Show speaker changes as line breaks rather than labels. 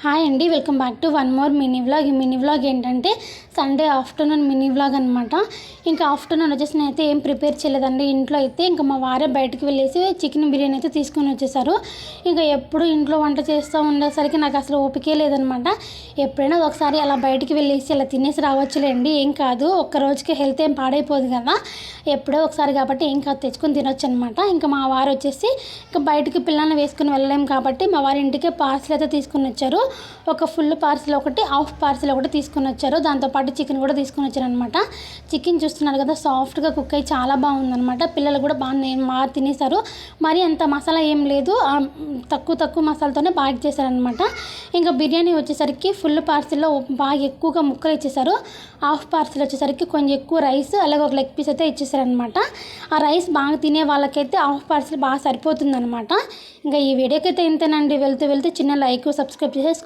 Hi అండి, welcome back to one more mini vlog. ఈ mini vlog ఏంటంటే Sunday afternoon mini vlog అనమాట. ఇంకా ఆఫ్టర్నూన్ వచ్చేసి నేనైతే ఏం ప్రిపేర్ చేయలేదండి ఇంట్లో అయితే. ఇంకా మా వారే బయటకు వెళ్ళేసి చికెన్ బిర్యానీ అయితే తీసుకొని వచ్చేసారు. ఇంకా ఎప్పుడు ఇంట్లో వంట చేస్తూ ఉండేసరికి నాకు అసలు ఓపికే లేదనమాట. ఎప్పుడైనా ఒకసారి అలా బయటికి వెళ్ళేసి అలా తినేసి రావచ్చులేండి, ఏం కాదు. ఒక్క రోజుకి హెల్త్ ఏం పాడైపోదు కదా, ఎప్పుడో ఒకసారి కాబట్టి ఏం కాదు, తెచ్చుకొని తినొచ్చు అనమాట. ఇంకా మా వారు వచ్చేసి ఇంకా బయటికి పిల్లల్ని వేసుకుని వెళ్ళలేము కాబట్టి మా వారి ఇంటికే పార్సిల్ అయితే తీసుకుని వచ్చారు. ఒక ఫుల్ పార్సిల్ ఒకటి, హాఫ్ పార్సిల్ ఒకటి తీసుకుని వచ్చారు. దాంతోపాటు చికెన్ కూడా తీసుకుని వచ్చారు అనమాట. చికెన్ చూస్తున్నారు కదా, సాఫ్ట్గా కుక్ అయ్యి చాలా బాగుందనమాట. పిల్లలు కూడా బాగా తినేశారు. మరి అంత మసాలా ఏం లేదు, తక్కువ మసాలాతోనే బాగా చేశారనమాట. ఇంకా బిర్యానీ వచ్చేసరికి ఫుల్ పార్సిల్లో బాగా ఎక్కువగా ముక్కలు ఇచ్చేసారు. హాఫ్ పార్సిల్ వచ్చేసరికి కొంచెం ఎక్కువ రైస్, అలాగే ఒక లెగ్ పీస్ అయితే ఇచ్చేసారనమాట. ఆ రైస్ బాగా తినే వాళ్ళకైతే హాఫ్ పార్సిల్ బాగా సరిపోతుందనమాట. ఇంకా ఈ వీడియోకి అయితే ఇంతేనండి. వెళ్తూ చిన్న లైక్, సబ్స్క్రైబ్ చేసేసి